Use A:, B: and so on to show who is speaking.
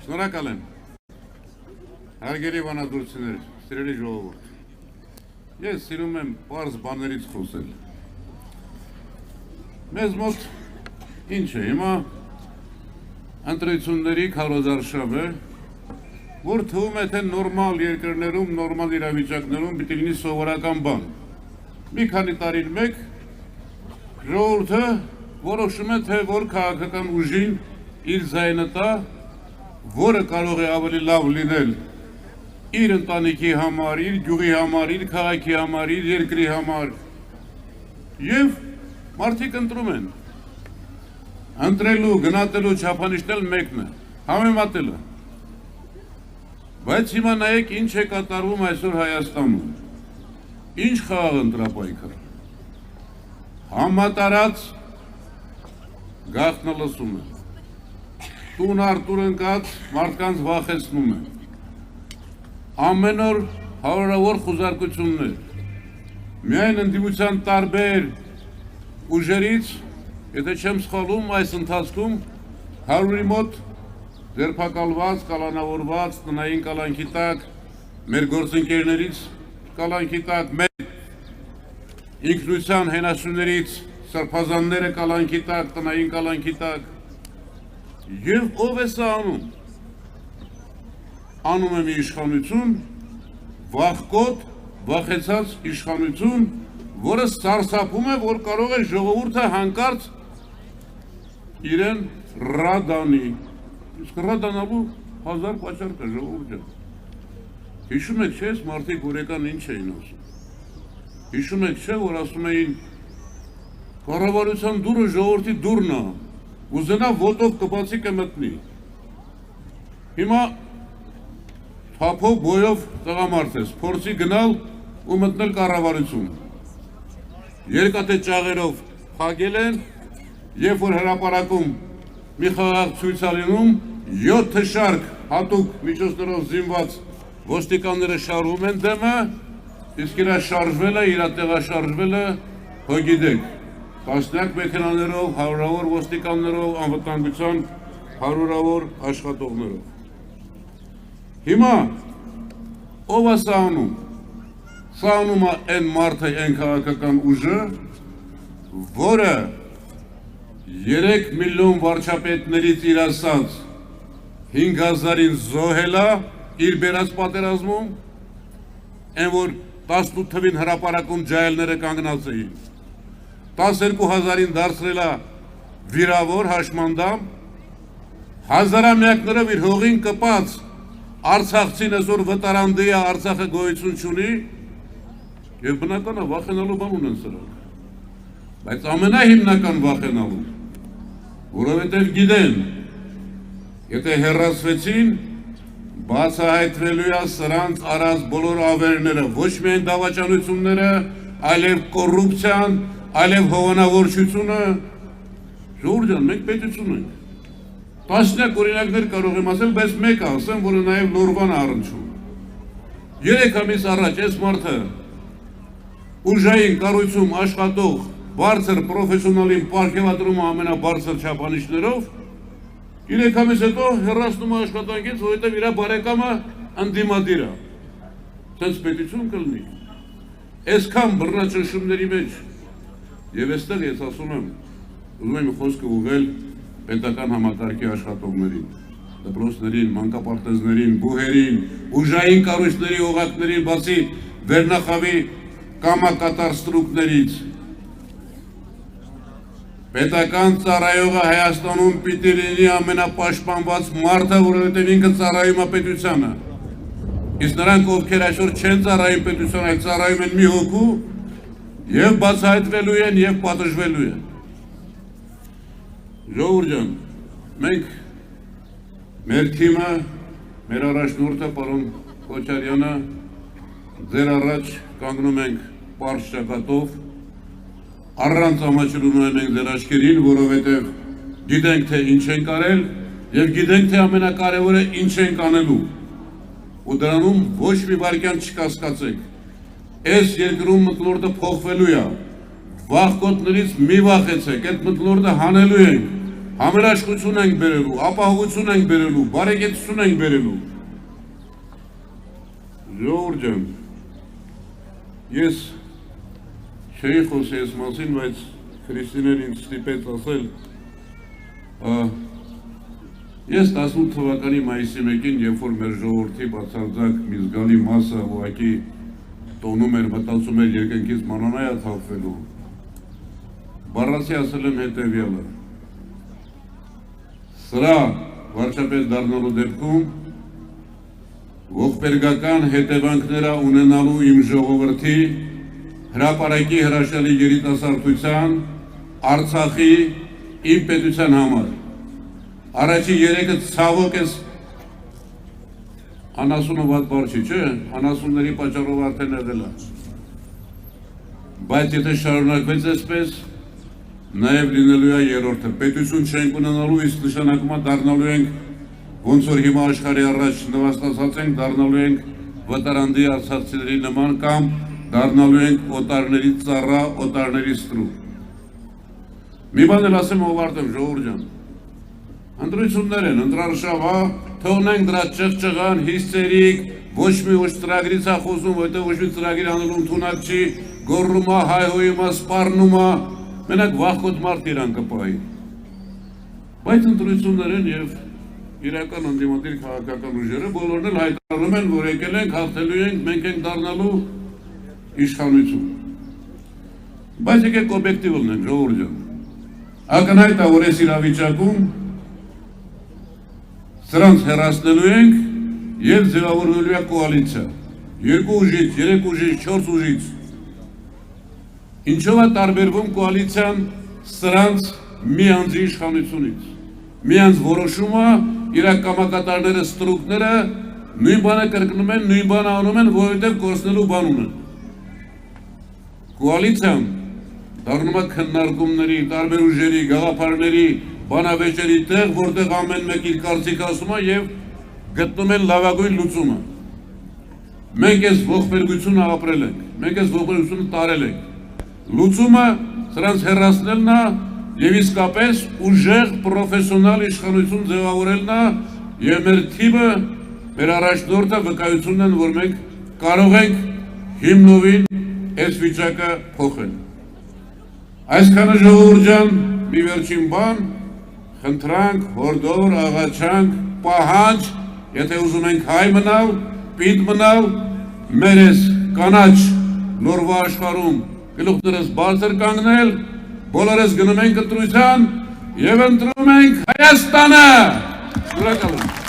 A: Շնորհակալ եմ։ Հարգելի բանադուրցիներ, սիրելի ժողովուրդ։ Ես սիրում եմ պարզ բաներից խոսել։ Մեզ մոտ ինչ է հիմա ընտրությունների քարոզարշավ է, որ թվում է թե նորմալ երկրներում, նորմալ իրավիճակներում պիտի լինի սովորական բան։ Մի քանի տարին մեկ ժողովուրդը որոշում է, թե որ քաղաքական ուժին իր ձայնը տա, որը կարող է ավելի լավ լինել իր ընտանիքի համար, իր գյուղի համար, իր քաղաքի համար, իր երկրի համար, և մարդիկ ընտրում են։ Ընտրելու, գնահատելու չափանիշն էլ մեկն է, համեմատելը։ Բայց հիմա նայեք ինչ է կատարվում այսօր Հայաստանում։ Ինչ խաղաղ ընտրապայքար։ Համատարած գաղտնը լսում է։ Տուն արտուր ընկած մարդկանց վախեցնում է։ Ամեն օր հարյուրավոր խուզարկություններ։ Միայն ընդդիմության տարբեր ուժերից, եթե չեմ սխալվում, այս ընթացքում 100-ի մոտ ձերբակալված, կալանավորված, տնային կալանքի տակ, մեր գործընկերներից կալանքի տակ, մեր ինքնության հենասյուներից սրբազանները կալանքի տակ, տնային կալանքի տակ, և ով է սա անում։ Անում է մի իշխանություն, վախկոտ, վախեցած իշխանություն, որը սարսափում է, որ կարող է ժողովուրդը հանկարծ իրեն ռադանի։ Իսկ ռադանալու հազար պատճառ կա ժողովուրդ ջան։ Հիշում եք չէ, մարդիկ օրեկան ինչ էին ասում։ Հիշում եք չէ, որ ասում էին կառավարության դուրը ժողովրդի դուրն է, ուզենա ոտով կբացի կմտնի։ Հիմա թափով բոյով տղամարդ ես, փորձի գնալ ու մտնել կառավարություն։ Երկաթե ճաղերով փակել են, երբ որ հրապարակում մի խաղաղ ցույցալինում 7 շարք հատուկ միջոցներով զինված ոստիկանները շարժվում են դեմը, իսկ իրա շարժվելը, իրա տեղաշարժվելը հոգիդեք։ Տասնյակ մեքենաներով, հարյուրավոր ոստիկաններով, անվտանգության հարյուրավոր աշխատողներով։ Հիմա ով է սա անում։ Սա անում է այն մարդը, այն քաղաքական ուժը, որը 3 միլիոն վարչապետներից իր ասած 5000-ին զոհել է իր բերած պատերազմում, այն որ 18 թվին հրապարակում ջահելները կանգնած էին, 12000-ին դարձրել է վիրավոր հաշմանդամ, հազարամյակներով իր հողին կպած Արցախցին այսօր վտարանդի է, Արցախը գոյություն չունի, և բնական է վախենալու բան ունեն սրանք, բայց ամենահիմնական վախենալու, որովհետև գիտեն, եթե հեռացվեցին, բացահայտվելու է սրանց արած բոլոր ավերները, ոչ միայն դավաճանությունները, այլև կոռուպցիան, այլև հովանավորչությունը, ժողովուրդ ջան, մենք պետություն ենք։ Տասնյակ օրինակներ կարող եմ ասել, բայց մեկը ասեմ, որը նաև լորվան առնչում։ 3 ամիս առաջ այս մարդը ուժային կառույցում աշխատող բարձր պրոֆեսիոնալին պարգևատրում ամենաբարձր չափանիշներով, 3 ամիս հետո հեռացնում է աշխատանքից, որովհետև իր բարեկամը ընդդիմադիր է։ Սենց պետություն կլինի։ Այսքան բռնաճնշումների մեջ, և այստեղ ես ասում եմ, ուզում եմ խոսքը ուղղել պետական համակարգի աշխատողներին, դպրոցներին, մանկապարտեզներին, բուհերին, ուժային կառույցների օղակներին, բացի վերնախավի կամակատար ստրուկներից։ Պետական ծառայողը Հայաստանում պիտի լինի ամենապաշտպանված մարդը, որովհետև ինքը ծառայում է պետությանը։ Իսկ նրանք, ովքեր այսօր չեն ծառայում պետությանը, այլ ծառայում են մի հոգու, և բացահայտվելու են, և պատժվելու են։ Ժողովուրդ ջան, մենք մեր թիմը, մեր առաջնորդը պարոն Քոչարյանը, ձեր առաջ կանգնում ենք պարզ ճակատով, առանց ամաչելուն ենք ձեր աչքերին, որովհետև գիտենք, թե ինչ ենք արել և գիտենք, թե ամենակարևորը ինչ ենք անելու, ու դրանում ոչ մի վայրկյան չկասկածենք։ Այս երկրում մթնոլորտը փոխվելու է, վախկոտներից մի վախեցեք, այդ մթնոլորտը հանելու ենք, համերաշխություն ենք բերելու, ապահովություն ենք բերելու, բարեկեցություն ենք բերելու։ Ժողովուրդ ջան, ես չէի խոսի այս մասին, բայց Քրիստինեն ինձ ստիպեց ասել, ես 18 թվականի մայիսի 1-ին, երբ որ մեր ժողովրդի բացարձակ մի զգալի մասը ուղղակի տոնում էր, մտածում էր երկնքից մանանայա թափվելու, բառացի ասել եմ հետևյալը. սրա վարչապետ դառնալու դեպքում ողբերգական հետևանքները ունենալու իմ ժողովրդի, հրապարակի հրաշալի երիտասարդության, Արցախի, իմ պետության համար։ Առաջի երեքը ցավոք ես անասունը վատ բառ չի, չէ՞, անասունների պատճառով արդեն եղել է։ Բայց եթե շարունակվեց այսպես, նաև լինելու է երրորդը, պետություն չենք ունենալու, իսկ նշանակում է դառնալու ենք, ոնց որ հիմա աշխարհի առաջ նվաստացած ենք, դառնալու ենք վտարանդի արցախցիների նման կամ դառնալու ենք օտարների ծառա, օտարների ստրուկ։ Մի բան էլ ասեմ ավարտեմ, ժողովուրդ ջան, ընտրություններ են, ընտրարշավ, թողնենք դրա ճղճղան, հիստերիկ, ոչ մի ծրագրից է խոսում, որտեղ ոչ մի ծրագիր անելու ընդունակ չի, գոռում է, հայհոյում է, սպառնում է, մենակ վախոտ մարդ իրան կպահի։ Բայց ընտրություններ են և իրական ընդդիմադիր քաղաքական ուժերը բոլորն էլ հայտարարում են, որ եկել ենք, հաղթելու ենք, մենք ենք դառնալու իշխանություն։ Բայց եկեք օբյեկտիվ լինենք, ժողովուրդ ջան։ Ակնհայտ է, որ այս իրավիճակում սրանց հեռացնելու ենք և ձևավորվելու է կոալիցիա։ 2 ուժից, 3 ուժից, 4 ուժից։ Ինչով է տարբերվում կոալիցիան սրանց մի անձի իշխանությունից։ Մի անձ որոշում է, իր կամակատարները, ստրուկները նույն բանը կրկնում են, նույն բանը անում են, որովհետև կորցնելու բան ունեն։ Կոալիցիան դառնում է քննարկումների, տարբեր ուժերի, գաղափարների, բանավեճերի տեղ, որտեղ ամեն մեկ իր կարծիքը ասում է և գտնում են լավագույն լուծումը։ Մենք այս ողբերգությունը ապրել ենք, մենք այս ողբերգությունը տարել ենք։ Լուծումը սրանց հեռացնելն է և իսկապես ուժեղ պրոֆեսիոնալ իշխանություն ձևավորելն է և մեր թիմը, մեր առաջնորդը վկայությունն են, որ մենք կարող ենք հիմնովին այս վիճակը փոխել։ Այսքանը ժողովուրդ ջան, մի վերջին բան, խնդրանք, հորդոր, աղաչանք, պահանջ, եթե ուզում ենք հայ մնալ, պիտ մնալ, մեր ես կանաչ լորվա աշխարհում գլուխներս բարձր կանգնել, բոլորս գնում ենք ընտրության և ընտրում ենք Հայաստանը։ Շնորհակալ եմ։